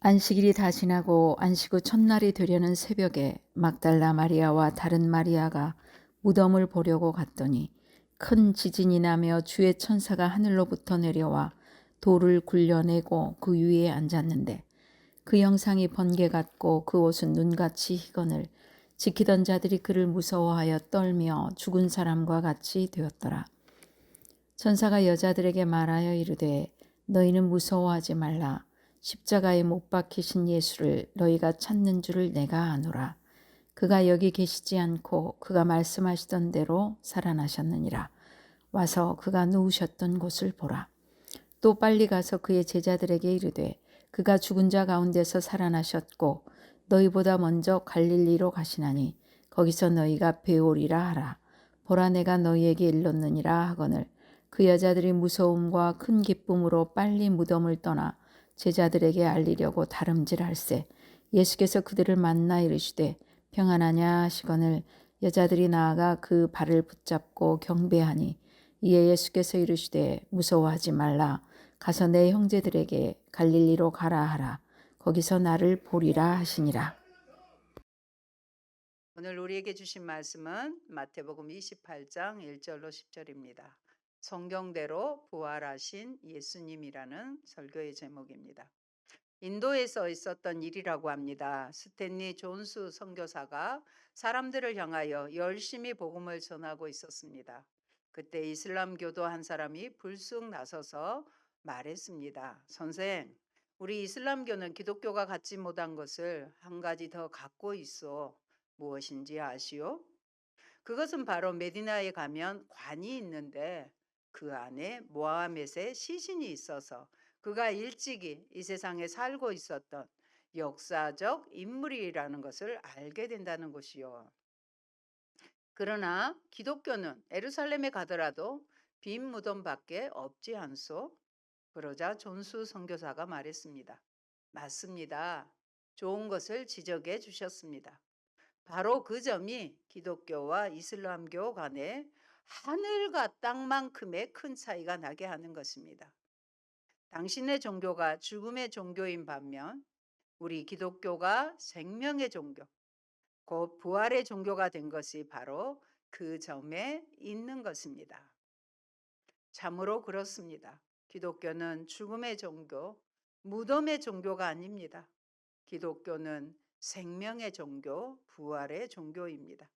안식일이 다 지나고 안식 후 첫날이 되려는 새벽에 막달라 마리아와 다른 마리아가 무덤을 보려고 갔더니 큰 지진이 나며 주의 천사가 하늘로부터 내려와 돌을 굴려내고 그 위에 앉았는데 그 형상이 번개 같고 그 옷은 눈같이 희건을 지키던 자들이 그를 무서워하여 떨며 죽은 사람과 같이 되었더라. 천사가 여자들에게 말하여 이르되 너희는 무서워하지 말라. 십자가에 못 박히신 예수를 너희가 찾는 줄을 내가 아노라. 그가 여기 계시지 않고 그가 말씀하시던 대로 살아나셨느니라. 와서 그가 누우셨던 곳을 보라. 또 빨리 가서 그의 제자들에게 이르되 그가 죽은 자 가운데서 살아나셨고 너희보다 먼저 갈릴리로 가시나니 거기서 너희가 배우리라 하라. 보라 내가 너희에게 일렀느니라 하거늘 그 여자들이 무서움과 큰 기쁨으로 빨리 무덤을 떠나 제자들에게 알리려고 다름질할세. 예수께서 그들을 만나 이르시되 평안하냐 하시거늘 여자들이 나아가 그 발을 붙잡고 경배하니 이에 예수께서 이르시되 무서워하지 말라. 가서 내 형제들에게 갈릴리로 가라 하라. 거기서 나를 보리라 하시니라. 오늘 우리에게 주신 말씀은 마태복음 28장 1절로 10절입니다. 성경대로 부활하신 예수님이라는 설교의 제목입니다. 인도에서 있었던 일이라고 합니다. 스탠리 존스 선교사가 사람들을 향하여 열심히 복음을 전하고 있었습니다. 그때 이슬람교도 한 사람이 불쑥 나서서 말했습니다. 선생, 우리 이슬람교는 기독교가 갖지 못한 것을 한 가지 더 갖고 있어. 무엇인지 아시오? 그것은 바로 메디나에 가면 관이 있는데 그 안에 모하мет의 시신이 있어서 그가 일찍이 이 세상에 살고 있었던 역사적 인물이라는 것을 알게 된다는 것이요. 그러나 기독교는 에루살렘에 가더라도 빈 무덤밖에 없지 않소? 그러자 존수 선교사가 말했습니다. 맞습니다. 좋은 것을 지적해 주셨습니다. 바로 그 점이 기독교와 이슬람교 간에 하늘과 땅만큼의 큰 차이가 나게 하는 것입니다. 당신의 종교가 죽음의 종교인 반면 우리 기독교가 생명의 종교, 곧 부활의 종교가 된 것이 바로 그 점에 있는 것입니다. 참으로 그렇습니다. 기독교는 죽음의 종교, 무덤의 종교가 아닙니다. 기독교는 생명의 종교, 부활의 종교입니다.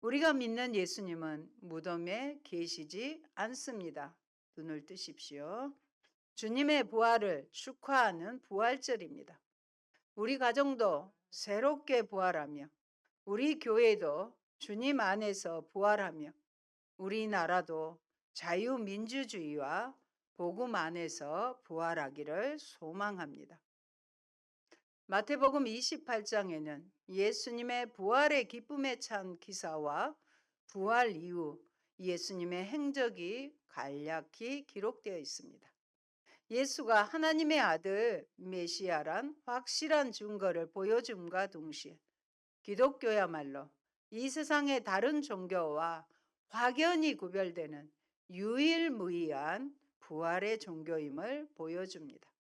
우리가 믿는 예수님은 무덤에 계시지 않습니다. 눈을 뜨십시오. 주님의 부활을 축하하는 부활절입니다. 우리 가정도 새롭게 부활하며 우리 교회도 주님 안에서 부활하며 우리나라도 자유민주주의와 복음 안에서 부활하기를 소망합니다. 마태복음 28장에는 예수님의 부활의 기쁨에 찬 기사와 부활 이후 예수님의 행적이 간략히 기록되어 있습니다. 예수가 하나님의 아들 메시아란 확실한 증거를 보여줌과 동시에 기독교야말로 이 세상의 다른 종교와 확연히 구별되는 유일무이한 부활의 종교임을 보여줍니다.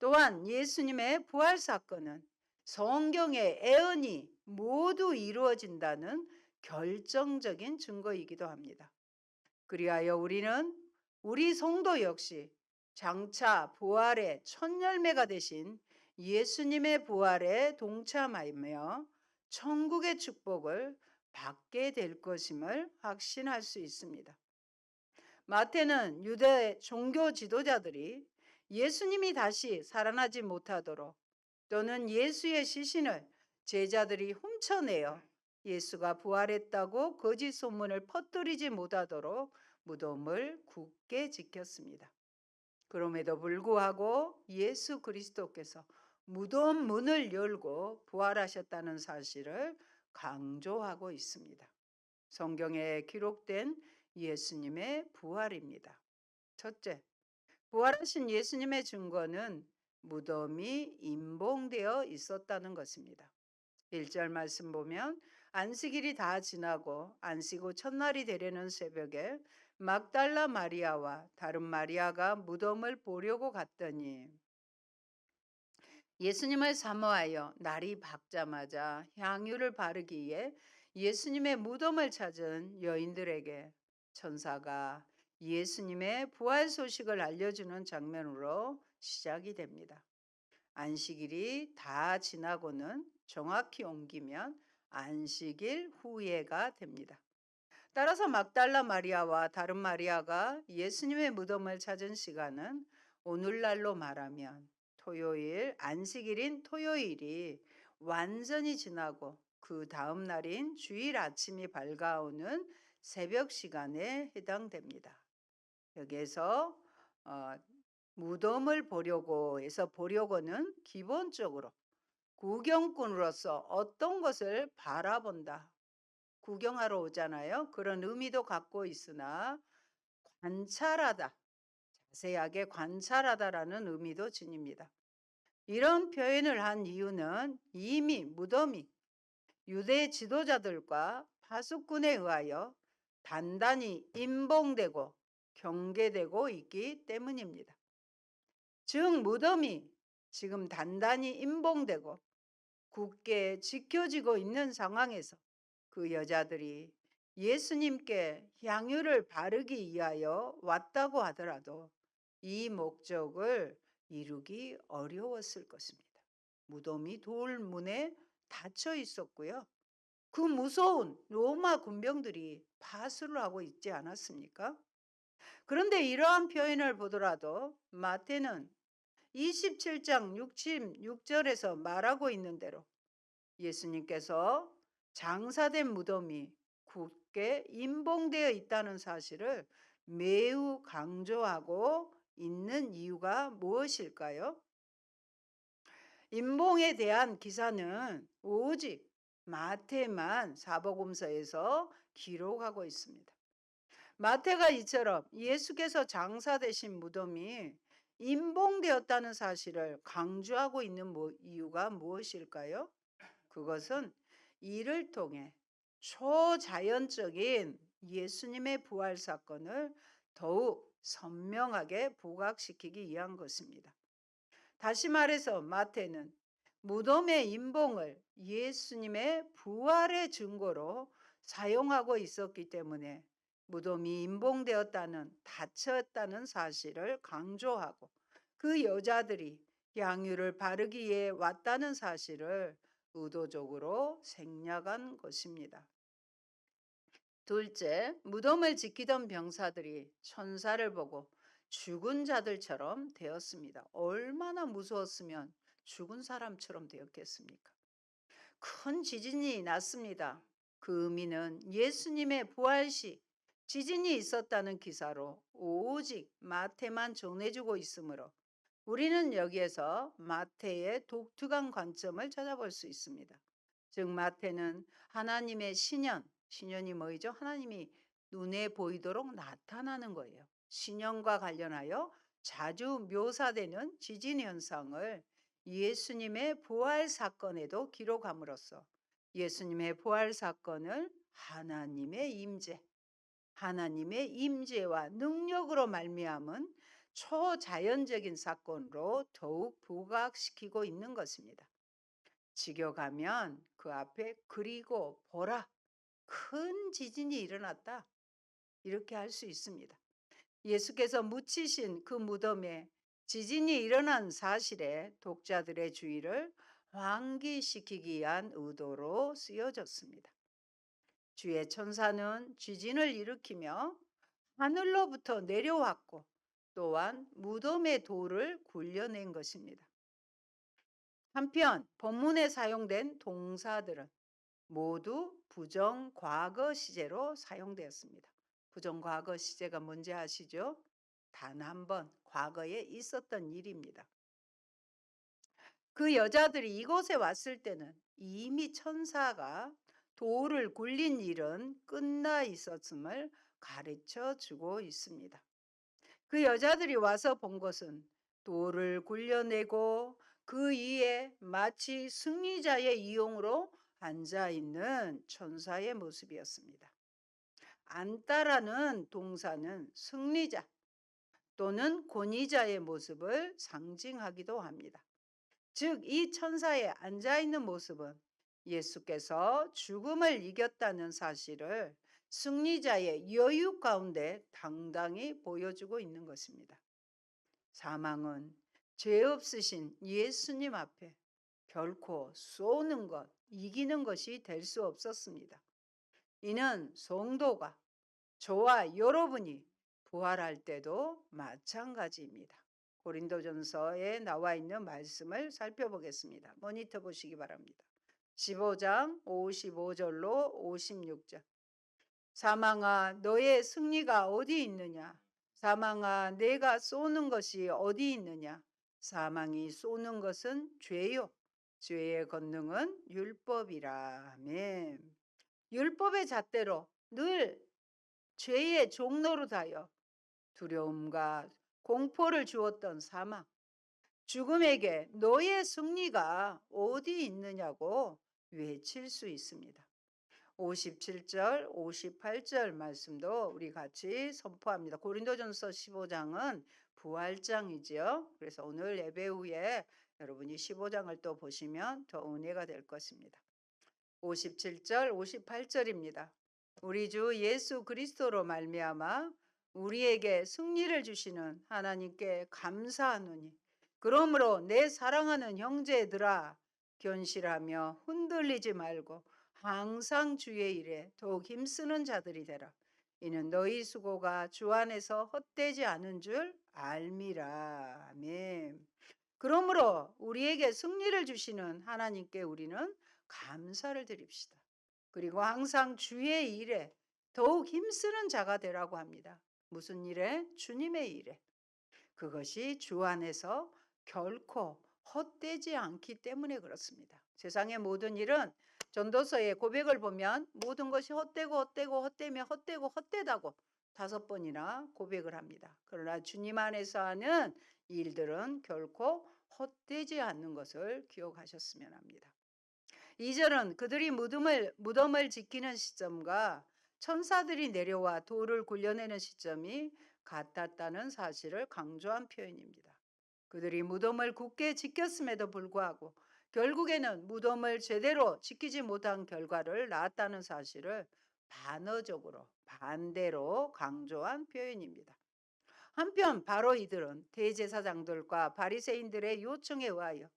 또한 예수님의 부활 사건은 성경의 애언이 모두 이루어진다는 결정적인 증거이기도 합니다. 그리하여 우리는 우리 성도 역시 장차 부활의 첫 열매가 되신 예수님의 부활에 동참하며 천국의 축복을 받게 될 것임을 확신할 수 있습니다. 마태는 유대 종교 지도자들이 예수님이 다시 살아나지 못하도록 또는 예수의 시신을 제자들이 훔쳐내어 예수가 부활했다고 거짓 소문을 퍼뜨리지 못하도록 무덤을 굳게 지켰습니다. 그럼에도 불구하고 예수 그리스도께서 무덤 문을 열고 부활하셨다는 사실을 강조하고 있습니다. 성경에 기록된 예수님의 부활입니다. 첫째, 부활하신 예수님의 증거는 무덤이 임봉되어 있었다는 것입니다. 1절 말씀 보면 안식일이 다 지나고 안식 후 첫날이 되려는 새벽에 막달라 마리아와 다른 마리아가 무덤을 보려고 갔더니 예수님을 사모하여 날이 밝자마자 향유를 바르기 위해 예수님의 무덤을 찾은 여인들에게 천사가 예수님의 부활 소식을 알려주는 장면으로 시작이 됩니다. 안식일이 다 지나고는 정확히 옮기면 안식일 후예가 됩니다. 따라서 막달라 마리아와 다른 마리아가 예수님의 무덤을 찾은 시간은 오늘날로 말하면 토요일, 안식일인 토요일이 완전히 지나고 그 다음 날인 주일 아침이 밝아오는 새벽 시간에 해당됩니다. 여기에서 어, 무덤을 보려고 해서 보려고는 기본적으로 구경꾼으로서 어떤 것을 바라본다. 구경하러 오잖아요. 그런 의미도 갖고 있으나 관찰하다, 자세하게 관찰하다라는 의미도 지닙니다. 이런 표현을 한 이유는 이미 무덤이 유대 지도자들과 파수꾼에 의하여 단단히 임봉되고 경계되고 있기 때문입니다. 즉 무덤이 지금 단단히 임봉되고 굳게 지켜지고 있는 상황에서 그 여자들이 예수님께 향유를 바르기 위하여 왔다고 하더라도 이 목적을 이루기 어려웠을 것입니다. 무덤이 돌문에 닫혀 있었고요. 그 무서운 로마 군병들이 파수를 하고 있지 않았습니까? 그런데 이러한 표현을 보더라도 마태는 27장 66절에서 말하고 있는 대로 예수님께서 장사된 무덤이 굳게 임봉되어 있다는 사실을 매우 강조하고 있는 이유가 무엇일까요? 임봉에 대한 기사는 오직 마태만 사복음서에서 기록하고 있습니다. 마태가 이처럼 예수께서 장사되신 무덤이 임봉되었다는 사실을 강조하고 있는 이유가 무엇일까요? 그것은 이를 통해 초자연적인 예수님의 부활 사건을 더욱 선명하게 부각시키기 위한 것입니다. 다시 말해서 마태는 무덤의 임봉을 예수님의 부활의 증거로 사용하고 있었기 때문에 무덤이 임봉되었다는 닫혔다는 사실을 강조하고 그 여자들이 향유를 바르기 위해 왔다는 사실을 의도적으로 생략한 것입니다. 둘째, 무덤을 지키던 병사들이 천사를 보고 죽은 자들처럼 되었습니다. 얼마나 무서웠으면 죽은 사람처럼 되었겠습니까? 큰 지진이 났습니다. 그 의미는 예수님의 부활 시 지진이 있었다는 기사로 오직 마태만 전해주고 있으므로 우리는 여기에서 마태의 독특한 관점을 찾아볼 수 있습니다. 즉 마태는 하나님의 신년이 뭐이죠? 하나님이 눈에 보이도록 나타나는 거예요. 신년과 관련하여 자주 묘사되는 지진 현상을 예수님의 부활 사건에도 기록함으로써 예수님의 부활 사건을 하나님의 임재와 능력으로 말미암은 초자연적인 사건으로 더욱 부각시키고 있는 것입니다. 직역하면 그 앞에 그리고 보라 큰 지진이 일어났다 이렇게 할 수 있습니다. 예수께서 묻히신 그 무덤에 지진이 일어난 사실에 독자들의 주의를 환기시키기 위한 의도로 쓰여졌습니다. 주의 천사는 지진을 일으키며 하늘로부터 내려왔고 또한 무덤의 돌을 굴려낸 것입니다. 한편 본문에 사용된 동사들은 모두 부정과거 시제로 사용되었습니다. 부정과거 시제가 뭔지 아시죠? 단 한 번 과거에 있었던 일입니다. 그 여자들이 이곳에 왔을 때는 이미 천사가 돌을 굴린 일은 끝나 있었음을 가르쳐 주고 있습니다. 그 여자들이 와서 본 것은 돌을 굴려내고 그 위에 마치 승리자의 이용으로 앉아 있는 천사의 모습이었습니다. 앉다라는 동사는 승리자 또는 권위자의 모습을 상징하기도 합니다. 즉, 이 천사에 앉아 있는 모습은 예수께서 죽음을 이겼다는 사실을 승리자의 여유 가운데 당당히 보여주고 있는 것입니다. 사망은 죄 없으신 예수님 앞에 결코 쏘는 것, 이기는 것이 될 수 없었습니다. 이는 성도가, 저와 여러분이 부활할 때도 마찬가지입니다. 고린도전서에 나와 있는 말씀을 살펴보겠습니다. 모니터 보시기 바랍니다. 15장 55절로 56절. 사망아, 너의 승리가 어디 있느냐? 사망아, 내가 쏘는 것이 어디 있느냐? 사망이 쏘는 것은 죄요. 죄의 권능은 율법이라. 아멘. 율법의 잣대로 늘 죄의 종노릇하여 두려움과 공포를 주었던 사망, 죽음에게 너의 승리가 어디 있느냐고 외칠 수 있습니다. 57절, 58절 말씀도 우리 같이 선포합니다. 고린도전서 15장은 부활장이지요. 그래서 오늘 예배 후에 여러분이 15장을 또 보시면 더 은혜가 될 것입니다. 57절, 58절입니다. 우리 주 예수 그리스도로 말미암아 우리에게 승리를 주시는 하나님께 감사하노니, 그러므로 내 사랑하는 형제들아, 견실하며 흔들리지 말고 항상 주의 일에 더욱 힘쓰는 자들이 되라. 이는 너희 수고가 주 안에서 헛되지 않은 줄 알미라. 아멘. 그러므로 우리에게 승리를 주시는 하나님께 우리는 감사를 드립시다. 그리고 항상 주의 일에 더욱 힘쓰는 자가 되라고 합니다. 무슨 일에? 주님의 일에. 그것이 주 안에서 결코 헛되지 않기 때문에 그렇습니다. 세상의 모든 일은 전도서의 고백을 보면 모든 것이 헛되고 헛되고 헛되며 헛되고 헛되다고 5번이나 고백을 합니다. 그러나 주님 안에서 하는 일들은 결코 헛되지 않는 것을 기억하셨으면 합니다. 2절은 그들이 무덤을 지키는 시점과 천사들이 내려와 돌을 굴려내는 시점이 같았다는 사실을 강조한 표현입니다. 그들이 무덤을 굳게 지켰음에도 불구하고 결국에는 무덤을 제대로 지키지 못한 결과를 낳았다는 사실을 반어적으로 반대로 강조한 표현입니다. 한편 바로 이들은 대제사장들과 바리새인들의 요청에 의하여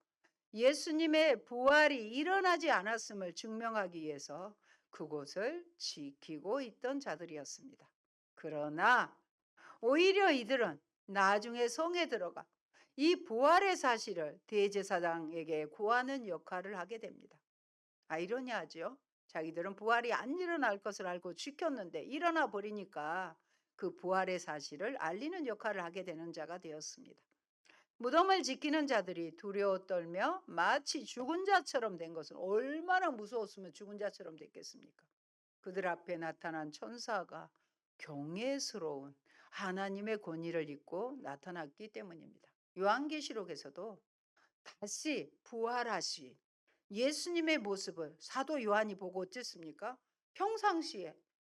예수님의 부활이 일어나지 않았음을 증명하기 위해서 그곳을 지키고 있던 자들이었습니다. 그러나 오히려 이들은 나중에 성에 들어가 이 부활의 사실을 대제사장에게 고하는 역할을 하게 됩니다. 아이러니하죠. 자기들은 부활이 안 일어날 것을 알고 지켰는데 일어나 버리니까 그 부활의 사실을 알리는 역할을 하게 되는 자가 되었습니다. 무덤을 지키는 자들이 두려워 떨며 마치 죽은 자처럼 된 것은 얼마나 무서웠으면 죽은 자처럼 됐겠습니까? 그들 앞에 나타난 천사가 경외스러운 하나님의 권위를 입고 나타났기 때문입니다. 요한계시록에서도 다시 부활하신 예수님의 모습을 사도 요한이 보고 어쨌습니까? 평상시에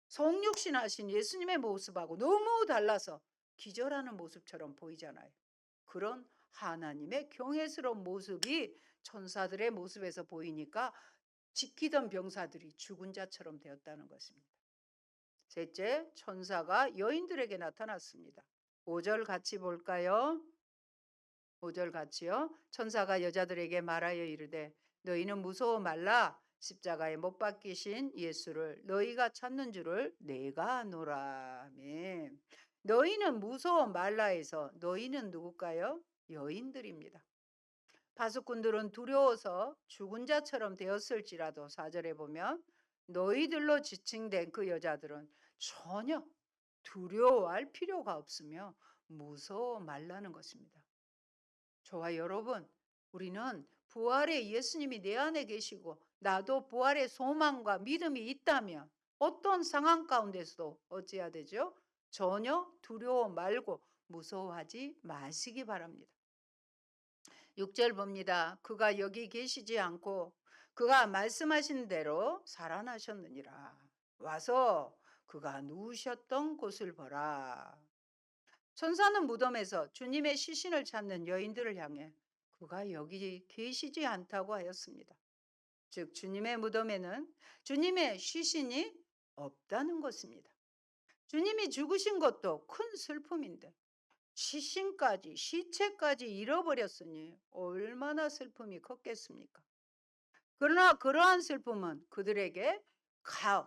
성육신하신 예수님의 모습하고 너무 달라서 기절하는 모습처럼 보이잖아요. 그런 하나님의 경외스러운 모습이 천사들의 모습에서 보이니까 지키던 병사들이 죽은 자처럼 되었다는 것입니다. 셋째, 천사가 여인들에게 나타났습니다. 5절 같이 볼까요? 5절 같이요. 천사가 여자들에게 말하여 이르되 너희는 무서워 말라. 십자가에 못 박히신 예수를 너희가 찾는 줄을 내가 아노라. 아멘. 너희는 무서워 말라에서 너희는 누굴까요? 여인들입니다. 파수꾼들은 두려워서 죽은 자처럼 되었을지라도 4절에 보면 너희들로 지칭된 그 여자들은 전혀 두려워할 필요가 없으며 무서워 말라는 것입니다. 저와 여러분, 우리는 부활의 예수님이 내 안에 계시고 나도 부활의 소망과 믿음이 있다면 어떤 상황 가운데서도 어찌해야 되죠? 전혀 두려워 말고 무서워하지 마시기 바랍니다. 6절 봅니다. 그가 여기 계시지 않고 그가 말씀하신 대로 살아나셨느니라. 와서 그가 누우셨던 곳을 보라. 천사는 무덤에서 주님의 시신을 찾는 여인들을 향해 그가 여기 계시지 않다고 하였습니다. 즉 주님의 무덤에는 주님의 시신이 없다는 것입니다. 주님이 죽으신 것도 큰 슬픔인데 시신까지 시체까지 잃어버렸으니 얼마나 슬픔이 컸겠습니까? 그러나 그러한 슬픔은 그들에게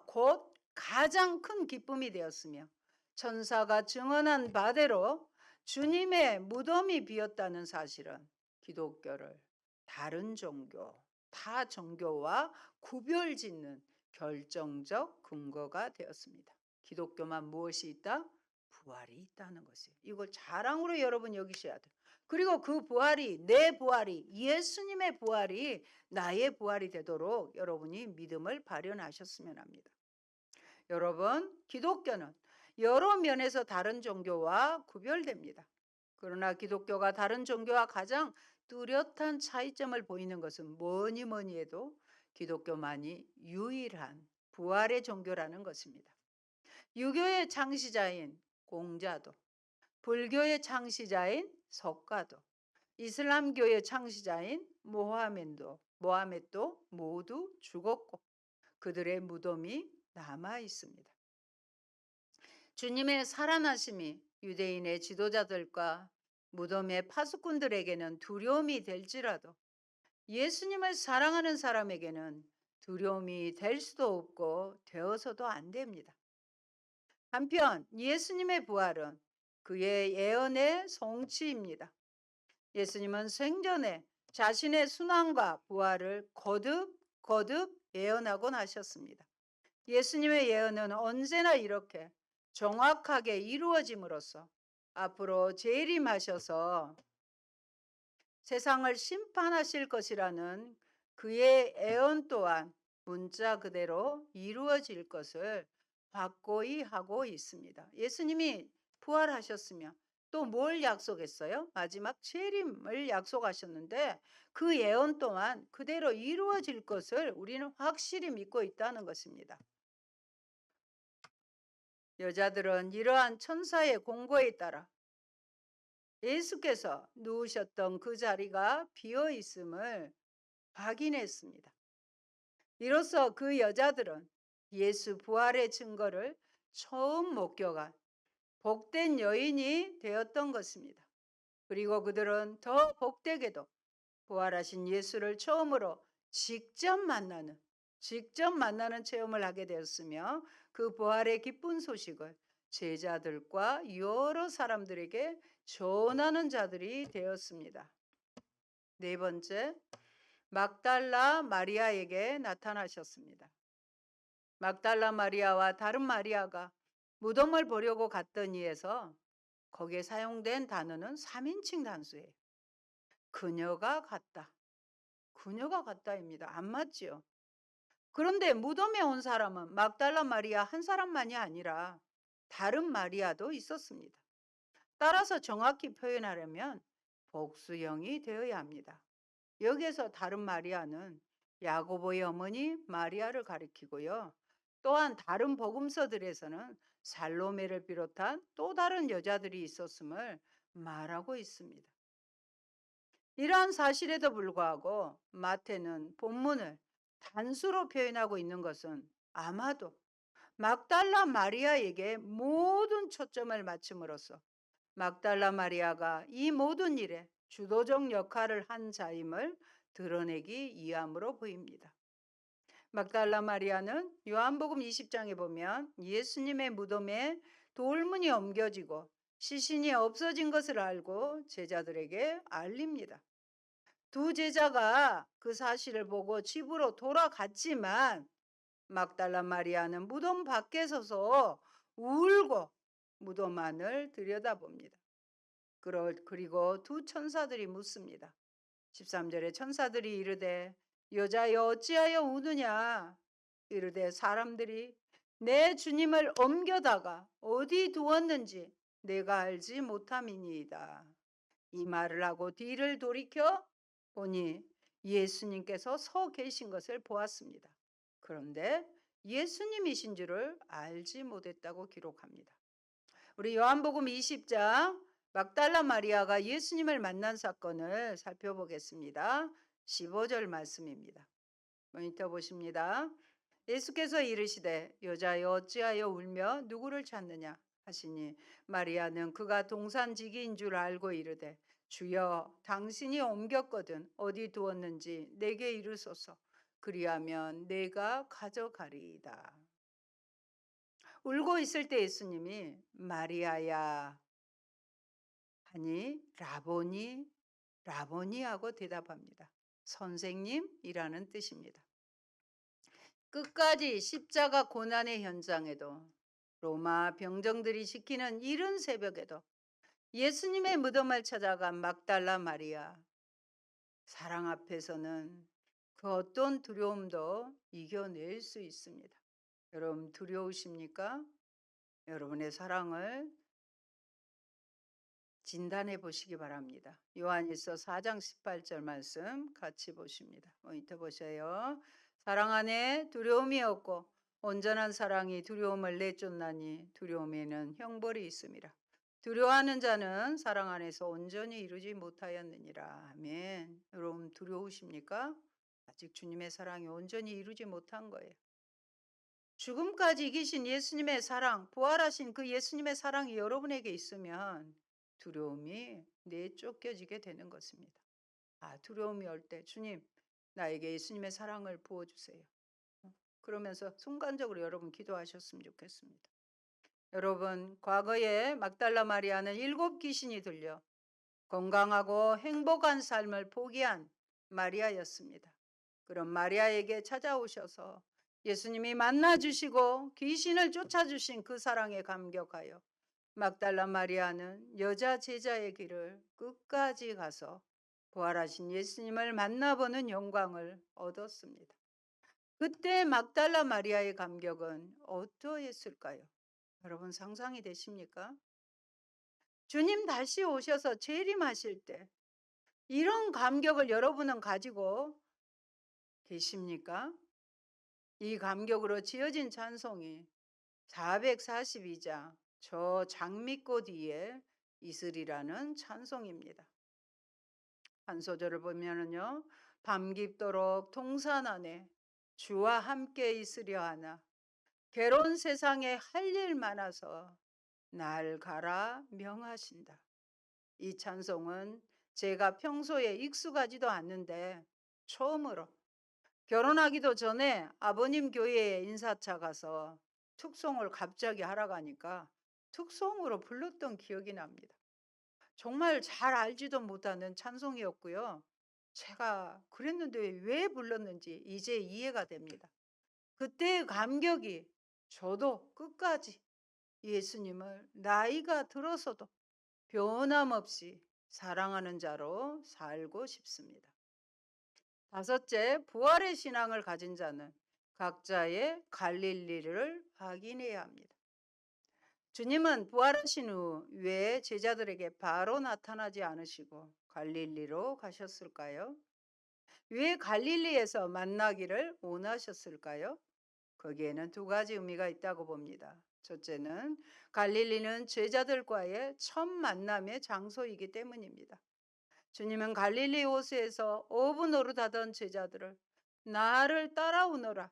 곧 가장 큰 기쁨이 되었으며 천사가 증언한 바대로 주님의 무덤이 비었다는 사실은 기독교를 다른 종교, 타 종교와 구별짓는 결정적 근거가 되었습니다. 기독교만 무엇이 있다? 부활이 있다는 것이에요. 이걸 자랑으로 여러분 여기셔야 돼요. 그리고 그 부활이, 내 부활이, 예수님의 부활이 나의 부활이 되도록 여러분이 믿음을 발현하셨으면 합니다. 여러분, 기독교는 여러 면에서 다른 종교와 구별됩니다. 그러나 기독교가 다른 종교와 가장 뚜렷한 차이점을 보이는 것은 뭐니 뭐니 해도 기독교만이 유일한 부활의 종교라는 것입니다. 유교의 창시자인 공자도, 불교의 창시자인 석가도, 이슬람교의 창시자인 모하멧도 모두 죽었고 그들의 무덤이 남아 있습니다. 주님의 살아나심이 유대인의 지도자들과 무덤의 파수꾼들에게는 두려움이 될지라도 예수님을 사랑하는 사람에게는 두려움이 될 수도 없고 되어서도 안 됩니다. 한편 예수님의 부활은 그의 예언의 성취입니다. 예수님은 생전에 자신의 순환과 부활을 거듭 예언하곤 하셨습니다. 예수님의 예언은 언제나 이렇게 정확하게 이루어짐으로써 앞으로 재림하셔서 세상을 심판하실 것이라는 그의 예언 또한 문자 그대로 이루어질 것을 확고히 하고 있습니다. 예수님이 부활하셨으며 또 뭘 약속했어요? 마지막 재림을 약속하셨는데 그 예언 또한 그대로 이루어질 것을 우리는 확실히 믿고 있다는 것입니다. 여자들은 이러한 천사의 공고에 따라 예수께서 누우셨던 그 자리가 비어 있음을 확인했습니다. 이로써 그 여자들은 예수 부활의 증거를 처음 목격한 복된 여인이 되었던 것입니다. 그리고 그들은 더 복되게도 부활하신 예수를 처음으로 직접 만나는 체험을 하게 되었으며 그 부활의 기쁜 소식을 제자들과 여러 사람들에게 전하는 자들이 되었습니다. 네 번째, 막달라 마리아에게 나타나셨습니다. 막달라 마리아와 다른 마리아가 무덤을 보려고 갔더니에서 거기에 사용된 단어는 3인칭 단수예요. 그녀가 갔다. 그녀가 갔다입니다. 안 맞지요? 그런데 무덤에 온 사람은 막달라 마리아 한 사람만이 아니라 다른 마리아도 있었습니다. 따라서 정확히 표현하려면 복수형이 되어야 합니다. 여기에서 다른 마리아는 야고보의 어머니 마리아를 가리키고요. 또한 다른 복음서들에서는 살로메를 비롯한 또 다른 여자들이 있었음을 말하고 있습니다. 이러한 사실에도 불구하고 마태는 본문을 단수로 표현하고 있는 것은 아마도 막달라 마리아에게 모든 초점을 맞춤으로써 막달라 마리아가 이 모든 일에 주도적 역할을 한 자임을 드러내기 위함으로 보입니다. 막달라 마리아는 요한복음 20장에 보면 예수님의 무덤에 돌문이 옮겨지고 시신이 없어진 것을 알고 제자들에게 알립니다. 두 제자가 그 사실을 보고 집으로 돌아갔지만 막달라 마리아는 무덤 밖에 서서 울고 무덤 안을 들여다봅니다. 그리고 두 천사들이 묻습니다. 13절에 천사들이 이르되 여자여 어찌하여 우느냐? 이르되 사람들이 내 주님을 옮겨다가 어디 두었는지 내가 알지 못함이니이다. 이 말을 하고 뒤를 돌이켜 보니 예수님께서 서 계신 것을 보았습니다. 그런데 예수님이신 줄을 알지 못했다고 기록합니다. 우리 요한복음 20장 막달라 마리아가 예수님을 만난 사건을 살펴보겠습니다. 15절 말씀입니다. 모니터 보십니다. 예수께서 이르시되 여자여 어찌하여 울며 누구를 찾느냐 하시니 마리아는 그가 동산지기인 줄 알고 이르되 주여 당신이 옮겼거든 어디 두었는지 내게 이르소서 그리하면 내가 가져가리이다. 울고 있을 때 예수님이 마리아야 하니 라보니 하고 대답합니다. 선생님이라는 뜻입니다. 끝까지 십자가 고난의 현장에도 로마 병정들이 지키는 이른 새벽에도 예수님의 무덤을 찾아간 막달라 마리아. 사랑 앞에서는 그 어떤 두려움도 이겨낼 수 있습니다. 여러분 두려우십니까? 여러분의 사랑을 진단해 보시기 바랍니다. 요한일서 4장 18절 말씀 같이 보십니다. 모니터 보세요. 사랑 안에 두려움이 없고 온전한 사랑이 두려움을 내쫓나니 두려움에는 형벌이 있음이라. 두려워하는 자는 사랑 안에서 온전히 이루지 못하였느니라. 아멘. 여러분 두려우십니까? 아직 주님의 사랑이 온전히 이루지 못한 거예요. 죽음까지 이기신 예수님의 사랑, 부활하신 그 예수님의 사랑이 여러분에게 있으면 두려움이 내쫓겨지게 되는 것입니다. 두려움이 올 때 주님 나에게 예수님의 사랑을 부어주세요. 그러면서 순간적으로 여러분 기도하셨으면 좋겠습니다. 여러분 과거에 막달라 마리아는 7 귀신이 들려 건강하고 행복한 삶을 포기한 마리아였습니다. 그럼 마리아에게 찾아오셔서 예수님이 만나주시고 귀신을 쫓아주신 그 사랑에 감격하여 막달라 마리아는 여자 제자의 길을 끝까지 가서 부활하신 예수님을 만나보는 영광을 얻었습니다. 그때 막달라 마리아의 감격은 어떠했을까요? 여러분 상상이 되십니까? 주님 다시 오셔서 재림하실 때 이런 감격을 여러분은 가지고 계십니까? 이 감격으로 지어진 찬송이 442장 저 장미꽃 위에 이슬이라는 찬송입니다. 한 소절을 보면은요. 밤 깊도록 동산 안에 주와 함께 있으려 하나 괴로운 세상에 할 일 많아서 날 가라 명하신다. 이 찬송은 제가 평소에 익숙하지도 않는데 처음으로 결혼하기도 전에 아버님 교회에 인사차 가서 특송을 갑자기 하러 가니까 특송으로 불렀던 기억이 납니다. 정말 잘 알지도 못하는 찬송이었고요. 제가 그랬는데 왜 불렀는지 이제 이해가 됩니다. 그때의 감격이 저도 끝까지 예수님을 나이가 들어서도 변함없이 사랑하는 자로 살고 싶습니다. 5째, 부활의 신앙을 가진 자는 각자의 갈릴리를 확인해야 합니다. 주님은 부활하신 후 왜 제자들에게 바로 나타나지 않으시고 갈릴리로 가셨을까요? 왜 갈릴리에서 만나기를 원하셨을까요? 거기에는 2가지 의미가 있다고 봅니다. 첫째는 갈릴리는 제자들과의 첫 만남의 장소이기 때문입니다. 주님은 갈릴리 호수에서 어부 노릇하던 제자들을 나를 따라오너라.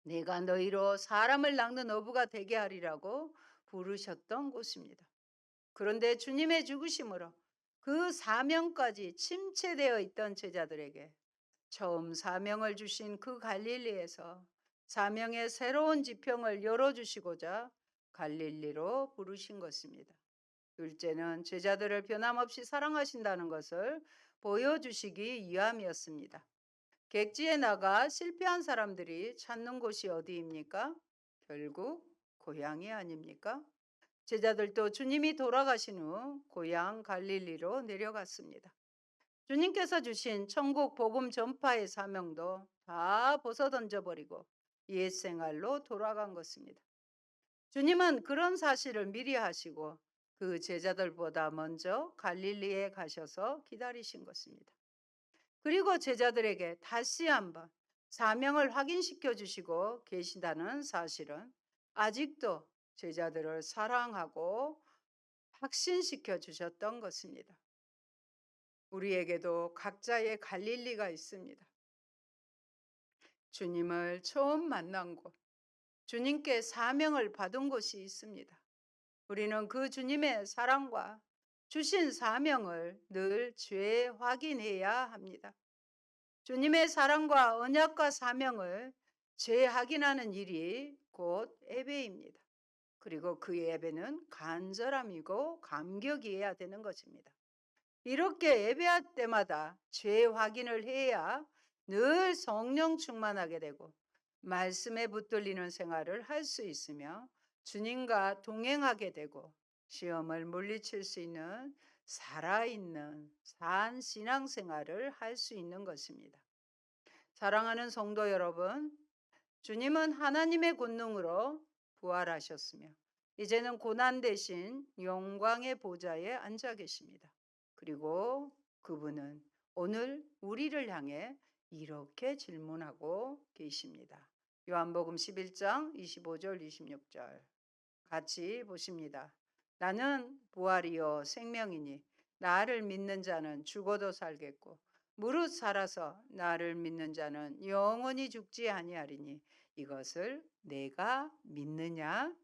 내가 너희로 사람을 낚는 어부가 되게 하리라고 부르셨던 곳입니다. 그런데 주님의 죽으심으로 그 사명까지 침체되어 있던 제자들에게 처음 사명을 주신 그 갈릴리에서 사명의 새로운 지평을 열어주시고자 갈릴리로 부르신 것입니다. 둘째는 제자들을 변함없이 사랑하신다는 것을 보여주시기 위함이었습니다. 객지에 나가 실패한 사람들이 찾는 곳이 어디입니까? 결국 고향이 아닙니까? 제자들도 주님이 돌아가신 후 고향 갈릴리로 내려갔습니다. 주님께서 주신 천국 복음 전파의 사명도 다 벗어던져버리고 옛생활로 돌아간 것입니다. 주님은 그런 사실을 미리 하시고 그 제자들보다 먼저 갈릴리에 가셔서 기다리신 것입니다. 그리고 제자들에게 다시 한번 사명을 확인시켜 주시고 계신다는 사실은 아직도 제자들을 사랑하고 확신시켜 주셨던 것입니다. 우리에게도 각자의 갈릴리가 있습니다. 주님을 처음 만난 곳, 주님께 사명을 받은 곳이 있습니다. 우리는 그 주님의 사랑과 주신 사명을 늘 재확인해야 합니다. 주님의 사랑과 언약과 사명을 재확인하는 일이 곧 예배입니다. 그리고 그 예배는 간절함이고 감격이어야 되는 것입니다. 이렇게 예배할 때마다 재확인을 해야 늘 성령 충만하게 되고 말씀에 붙들리는 생활을 할 수 있으며 주님과 동행하게 되고 시험을 물리칠 수 있는 살아있는 산 신앙생활을 할 수 있는 것입니다. 사랑하는 성도 여러분, 주님은 하나님의 권능으로 부활하셨으며 이제는 고난 대신 영광의 보좌에 앉아 계십니다. 그리고 그분은 오늘 우리를 향해 이렇게 질문하고 계십니다. 요한복음 11장 25절 26절 같이 보십니다. 나는 부활이요 생명이니 나를 믿는 자는 죽어도 살겠고 무릇 살아서 나를 믿는 자는 영원히 죽지 아니하리니 이것을 내가 믿느냐?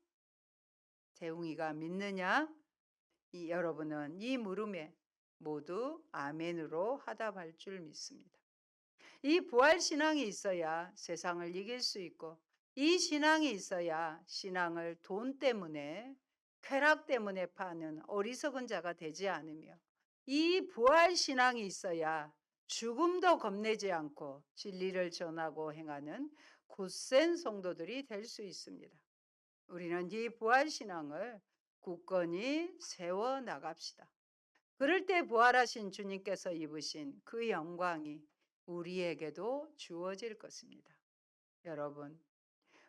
재웅이가 믿느냐? 여러분은 이 물음에 모두 아멘으로 하답할 줄 믿습니다. 이 부활 신앙이 있어야 세상을 이길 수 있고 이 신앙이 있어야 신앙을 돈 때문에 쾌락 때문에 파는 어리석은 자가 되지 않으며 이 부활 신앙이 있어야 죽음도 겁내지 않고 진리를 전하고 행하는 굳센 성도들이 될 수 있습니다. 우리는 이 부활 신앙을 굳건히 세워 나갑시다. 그럴 때 부활하신 주님께서 입으신 그 영광이 우리에게도 주어질 것입니다. 여러분,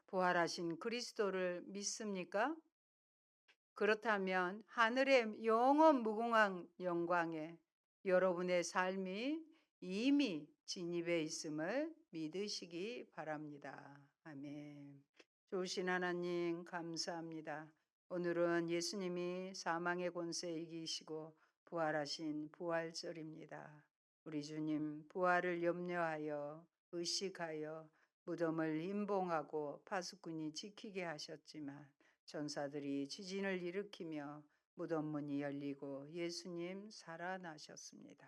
부활하신 그리스도를 믿습니까? 그렇다면 하늘의 영원 무궁한 영광에 여러분의 삶이 이미 진입해 있음을 믿으시기 바랍니다. 아멘. 좋으신 하나님 감사합니다. 오늘은 예수님이 사망의 권세 이기시고 부활하신 부활절입니다. 우리 주님 부활을 염려하여 의식하여 무덤을 임봉하고 파수꾼이 지키게 하셨지만 전사들이 지진을 일으키며 무덤 문이 열리고 예수님 살아나셨습니다.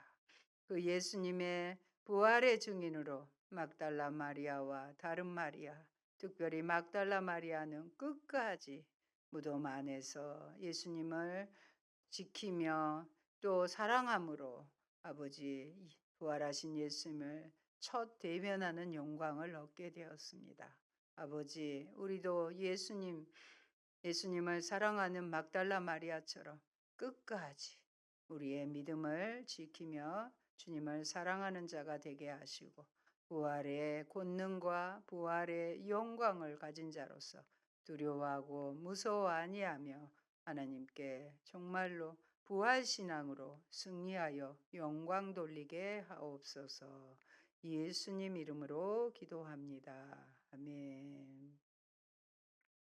그 예수님의 부활의 증인으로 막달라 마리아와 다른 마리아, 특별히 막달라 마리아는 끝까지 무덤 안에서 예수님을 지키며 또 사랑함으로 아버지 부활하신 예수님을 첫 대면하는 영광을 얻게 되었습니다. 아버지, 우리도 예수님을 사랑하는 막달라 마리아처럼 끝까지 우리의 믿음을 지키며 주님을 사랑하는 자가 되게 하시고 부활의 권능과 부활의 영광을 가진 자로서 두려워하고 무서워 아니하며 하나님께 정말로 부활 신앙으로 승리하여 영광 돌리게 하옵소서. 예수님 이름으로 기도합니다. 아멘.